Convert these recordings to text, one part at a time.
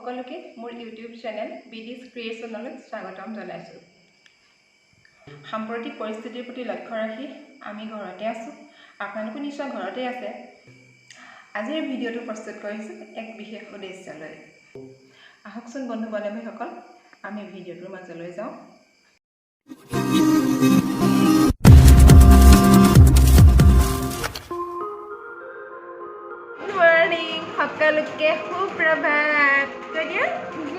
সকলোকে মোৰ YouTube channel বিডিছ ক্ৰিয়েশ্যনলৈ স্বাগতম জনাইছোঁ। সাম্প্ৰতিক পৰিস্থিতিৰ প্ৰতি লক্ষ্য ৰাখি আমি ঘৰতে আছোঁ, আপোনালোকো নিশ্চয় ঘৰতে আছে। আজিৰ ভিডিঅ'টো প্ৰস্তুত কৰিছোঁ এক বিশেষ উদ্দেশ্যলৈ। আহকচোন বন্ধু বান্ধৱীসকল, আমি ভিডিঅ'টোৰ মাজলৈ যাওঁ। সকলোকে সুপ্ৰভাত।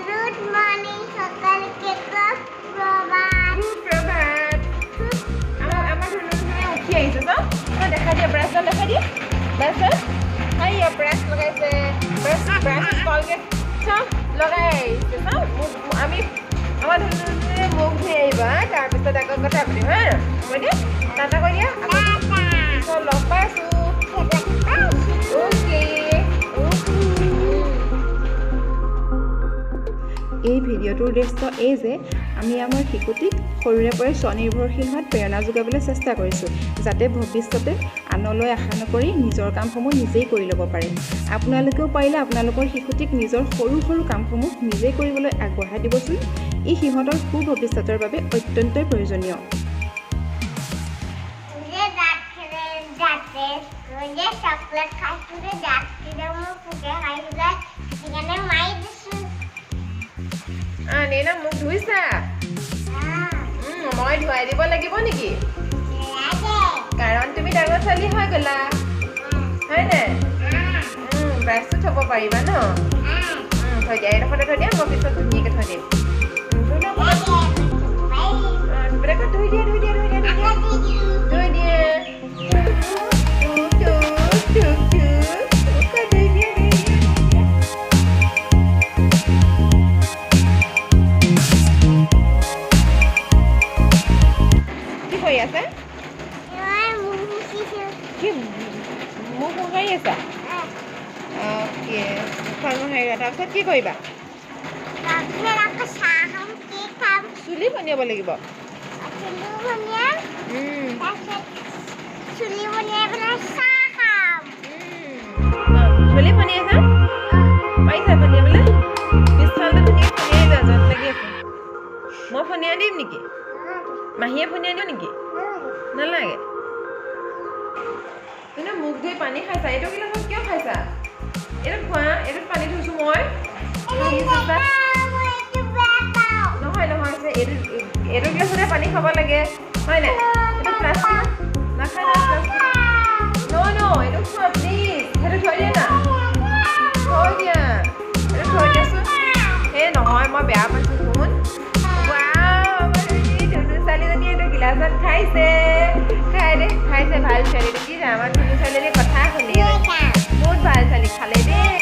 গুড মৰ্নিং সকলোকে সুপ্ৰভাত। সুপ্ৰভাত। আমাৰ ধুনুৱে উঠি আহিছে চাওঁ, দেখা দিয়ে ব্ৰাছডাল দেখা দিয়ে, ব্ৰাছডাল হাইয়া ব্ৰাছ লগাইছে, ব্ৰাছ কলগেট চাওঁ লগাই আহিছে চাওঁ। আমি আমাৰ ধুনুৱে মুখ ধুই আহিবা, তাৰপিছত আকৌ কথা পাতিম হা। হ'ব দিয়া, টাটা কৈ দিয়া। লগ পাইছোঁ। এই ভিডিঅ'টোৰ উদ্দেশ্য এই যে আমি আমাৰ শিশুটিক সৰুৰে পৰাই স্বনিৰ্ভৰশীল হোৱাত প্ৰেৰণা যোগাবলৈ চেষ্টা কৰিছোঁ, যাতে ভৱিষ্যতে আনলৈ আশা নকৰি নিজৰ কামসমূহ নিজেই কৰি ল'ব পাৰে। আপোনালোকেও পাৰিলে আপোনালোকৰ শিশুটিক নিজৰ সৰু সৰু কামসমূহ নিজেই কৰিবলৈ আগবঢ়াই দিবচোন। ই সিহঁতৰ সুভৱিষ্যতৰ বাবে অত্যন্তই প্ৰয়োজনীয়। নেনা মোক ধুইছা? মই ধুৱাই দিব লাগিব নেকি? কাৰণ তুমি ডাঙৰ ছোৱালী হৈ গ'লা, হয়নে? ব্ৰাছটো থ'ব পাৰিবা ন? থৈ দিয়া, এইডোখৰতে থৈ দিয়া, মই পিছত ধুনীয়াকৈ থৈ দিম। ধুই দিয়ে ধুই দিয়ে ধুই দিয়ে ধুই দিয়ে। তাৰপিছত কি কৰিবা? চুলি বনিয়াব লাগিব। চুলি বনিয়াই যাম, পাৰিছা বনিয়াবলৈ? পিছফালটো ধুনীয়া ফনিয়াই যোৱা য'ত লাগি আছে। মই ফনিয়াই দিম নেকি? মাহীয়ে ফনিয়াই দিওঁ নেকি? নালাগে। তুমি মুখ ধুই পানী খাইছা, এইটো গিলাচত কিয় খাইছা? এইটোত খোৱা, এইটোত পানী থৈছোঁ মই। নহয় নহয়, এইটো গিলাচতে পানী খাব লাগে, হয় নাই? এইটো প্লাষ্টিক নাখায় না, প্লাষ্টিক এইটো খোৱা প্লিজ। সেইটো থৈ দিয়া না, থৈ দিয়া, এইটো থৈ দিয়াচোন। এই নহয়, মই বেয়া পাইছোঁ শুন। ধুনু ছোৱালীজনী এইটো গিলাচত খাইছে, খাইছে ভাল ছোৱালী দেখি যা। আমাৰ ধুনু ছোৱালীজনী কথা শুনি বহুত ভাল ছোৱালী খালে দেই।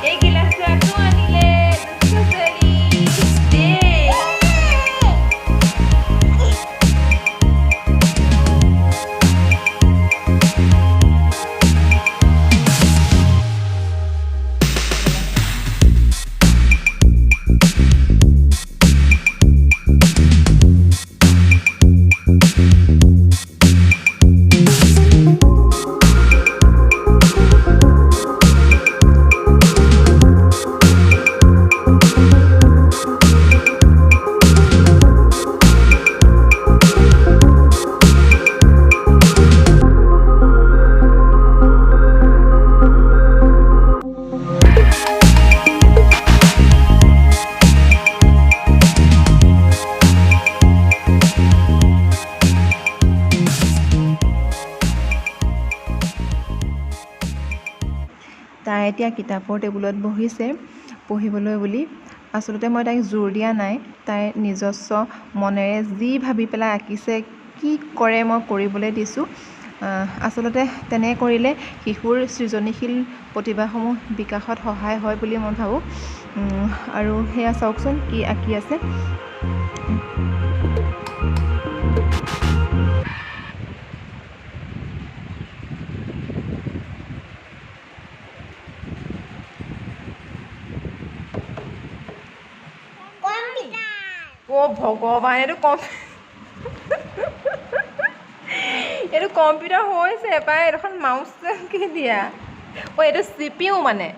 এই গিলাচটো আকৌ আনিলে ছোৱালী দেই। তাই এতিয়া কিতাপৰ টেবুলত বহিছে পঢ়িবলৈ বুলি। আচলতে মই তাইক জোৰ দিয়া নাই, তাই নিজস্ব মনেৰে যি ভাবি পেলাই আঁকিছে, কি কৰে মই কৰিবলৈ দিছোঁ। আচলতে তেনে কৰিলে শিশুৰ সৃজনীশীল প্ৰতিভাসমূহ বিকাশত সহায় হয় বুলি মই ভাবোঁ। আৰু সেয়া চাওকচোন কি আঁকি আছে। ভগৱান, এইটো কম্পিউটাৰ হৈছে পাই, এইখন মাউচ কি দিয়া। এইটো CPU মানে।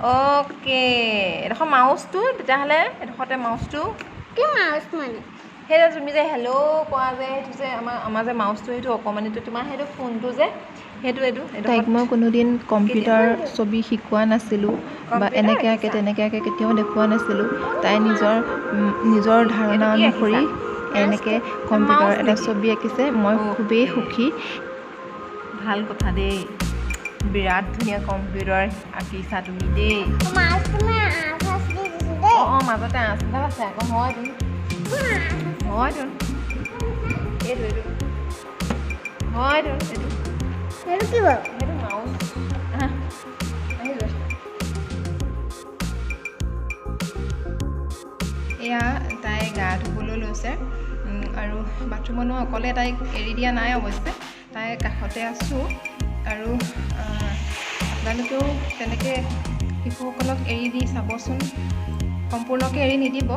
অ'কে এডোখৰ মাউচটো তেতিয়াহ'লে এডোখৰতে মাউচটো কি মাউচ মানে সেই যে তুমি যে হেল্ল' কোৱা যে সেইটো যে আমাৰ যে মাউচটো সেইটো অকণমানিটো তোমাৰ সেইটো ফোনটো যে সেইটো তাইক মই কোনোদিন কম্পিউটাৰ ছবি শিকোৱা নাছিলোঁ বা এনেকৈ আঁকে তেনেকৈ আঁকে কেতিয়াও দেখুওৱা নাছিলোঁ তাই নিজৰ ধাৰণা অনুসৰি এনেকৈ কম্পিউটাৰ এটা ছবি আঁকিছে মই খুবেই সুখী ভাল কথা দেই বিৰাট ধুনীয়া কম্পিউটাৰ আঁকিছা তুমি দেই অঁ মাজতে আঁচডাল আছে আকৌ হয়তো হয়তো এইটো হয়তো সেইটো কি বাৰু সেইটো মাউচ আহি গৈছে এয়া তাই গা ধুবলৈ লৈছে আৰু বাথৰুমতো অকলে তাইক এৰি দিয়া নাই অৱশ্যে তাই কাষতে আছোঁ আৰু আপোনালোকেও তেনেকৈ শিশুসকলক এৰি দি চাবচোন সম্পূৰ্ণকৈ এৰি নিদিব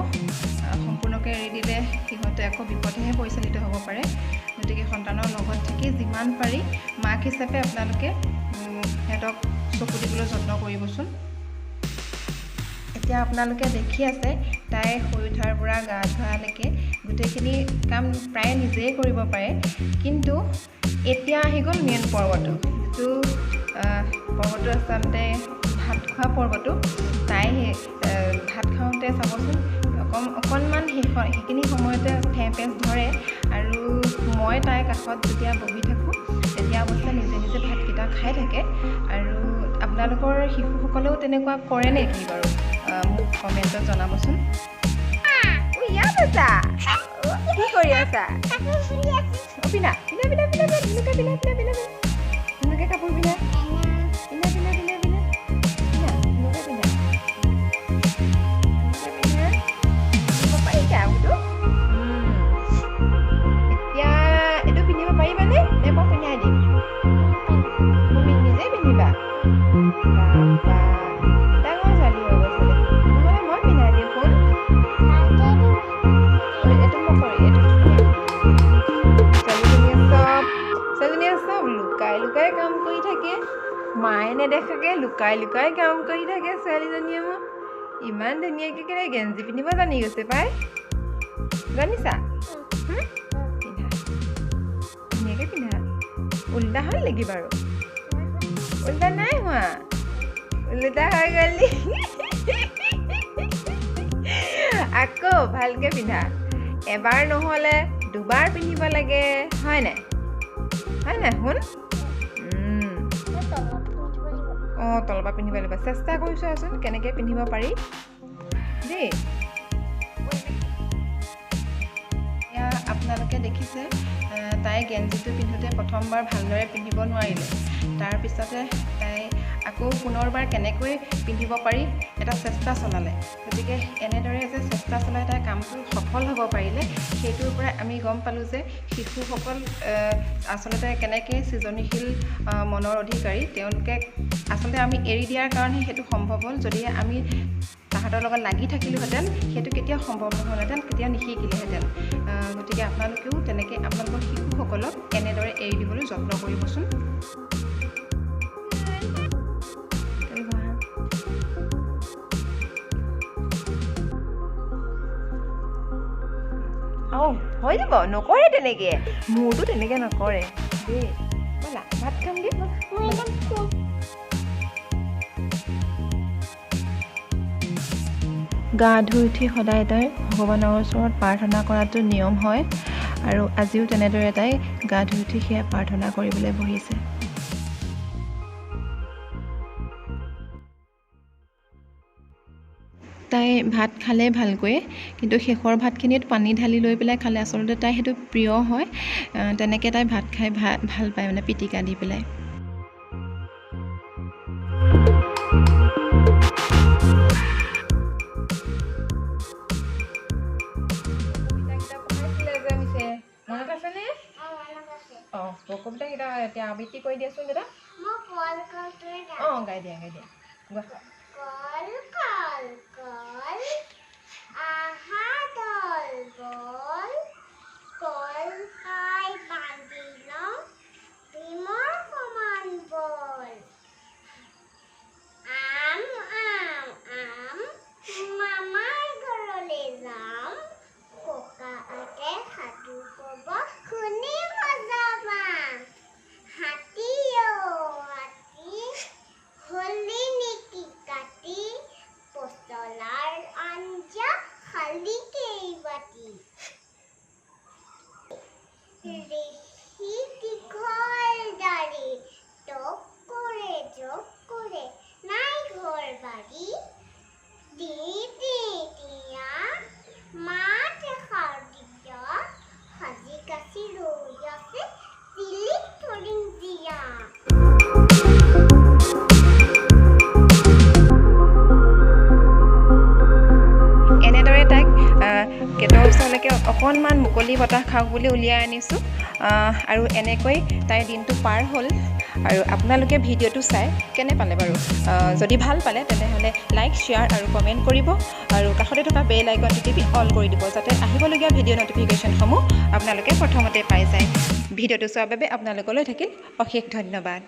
সম্পূৰ্ণকৈ এৰি দিলে সিহঁতে আকৌ বিপদহে পৰিচালিত হ'ব পাৰে গতিকে সন্তানৰ লগত থাকি যিমান পাৰি মাক হিচাপে আপোনালোকে সিহঁতক চকু দিবলৈ যত্ন কৰিবচোন এতিয়া আপোনালোকে দেখি আছে তাই শুই উঠাৰ পৰা গা ধোৱালৈকে গোটেইখিনি কাম প্ৰায় নিজেই কৰিব পাৰে কিন্তু এতিয়া আহি গ'ল মেইন পৰ্বটো যিটো পৰ্বটো আচলতে ভাত খোৱা পৰ্বটো তাই ভাত খাওঁতে চাবচোন অকণমান সেইখিনি সময়তে ফেঁপেচ ধৰে আৰু মই তাইৰ কাষত যেতিয়া বহি থাকোঁ তেতিয়া অৱশ্যে নিজে নিজে ভাতকেইটা খাই থাকে আৰু আপোনালোকৰ শিশুসকলেও তেনেকুৱা কৰে নেকি বাৰু মোক কমেণ্টত জনাবচোন ইয়াত আছা কি কৰি আছা পিন্ধা ধুনুকে কাপোৰ পিন্ধা এতিয়া এইটো পিন্ধিব পাৰিবানে নে মই পিন্ধাই দিম তুমি নিজেই পিন্ধিবা ডাঙৰ ছোৱালী হৈ গৈছে নহ'লে মই পিন্ধাই দিম ফোন এইটো মই কৰি এইটো ছোৱালীজনীয়ে চব লুকাই লুকাই কাম কৰি থাকে মায়ে নেদেখাকে লুকাই লুকাই কাম কৰি থাকে ছোৱালীজনীয়ে মোক ইমান ধুনীয়াকৈ কেনে গেঞ্জি পিন্ধিব জানি গৈছে পাই জানিছা পিন্ধা ধুনীয়াকৈ পিন্ধা উল্টা হ'ল নেকি বাৰু উল্টা নাই হোৱা উল্টা হৈ গ'ল আকৌ ভালকৈ পিন্ধা এবাৰ নহ'লে দুবাৰ পিন্ধিব লাগে হয় নাই শুন অঁ তলৰ পৰা পিন্ধিব লাগিব চেষ্টা কৰি চোৱাচোন কেনেকৈ পিন্ধিব পাৰি দেই এয়া আপোনালোকে দেখিছে তাই গেঞ্জিটো পিন্ধোতে প্ৰথমবাৰ ভালদৰে পিন্ধিব নোৱাৰিলে তাৰপিছতে তাই আকৌ পুনৰবাৰ কেনেকৈ পিন্ধিব পাৰি এটা চেষ্টা চলালে গতিকে এনেদৰে যে চেষ্টা চলাই তাই কামটো সফল হ'ব পাৰিলে সেইটোৰ পৰা আমি গম পালোঁ যে শিশুসকল আচলতে কেনেকৈ সৃজনীশীল মনৰ অধিকাৰী তেওঁলোকে আচলতে আমি এৰি দিয়াৰ কাৰণে সেইটো সম্ভৱ হ'ল যদিহে আমি তাহাঁতৰ লগত লাগি থাকিলোহেঁতেন সেইটো কেতিয়াও সম্ভৱ নহ'লহেঁতেন কেতিয়াও নিশিকিলেহেঁতেন গতিকে আপোনালোকেও তেনেকৈ আপোনালোকৰ শিশুসকলক এনেদৰে এৰি দিবলৈ যত্ন কৰিবচোন হৈ যাব নকৰে তেনেকৈ মোৰতো তেনেকৈ নকৰে দেই ব'লা ভাত খামগৈ গা ধুই উঠি সদায় তাই ভগৱানৰ ওচৰত প্ৰাৰ্থনা কৰাটো নিয়ম হয় আৰু আজিও তেনেদৰে তাই গা ধুই উঠি সেয়া প্ৰাৰ্থনা কৰিবলৈ বহিছে তাই ভাত খালে ভালকৈ কিন্তু শেষৰ ভাতখিনিত পানী ঢালি লৈ পেলাই খালে আচলতে তাই সেইটো প্ৰিয় হয় তেনেকৈ তাই ভাত খাই ভাল পায় মানে পিটিকা দি পেলাই কবিতাকেইটা এতিয়া আবৃত্তি কৰি দিয়াচোন দাদা অঁ গাই দিয়া গোৱা কল কল কল আহা দল বল কল খাই বান্ধি লওঁ ভীমৰ সমান বল আম আম অকণমান মুকলি বতাহ খাওক বুলি উলিয়াই আনিছোঁ আৰু এনেকৈ তাইৰ দিনটো পাৰ হ'ল আৰু আপোনালোকে ভিডিঅ'টো চাই কেনে পালে বাৰু যদি ভাল পালে তেনেহ'লে লাইক শ্বেয়াৰ আৰু কমেণ্ট কৰিব আৰু কাষতে থকা বেল আইকনটো টিপি অল কৰি দিব যাতে আহিবলগীয়া ভিডিঅ' নটিফিকেশ্যনসমূহ আপোনালোকে প্ৰথমতে পাই যায় ভিডিঅ'টো চোৱাৰ বাবে আপোনালোকলৈ থাকিল অশেষ ধন্যবাদ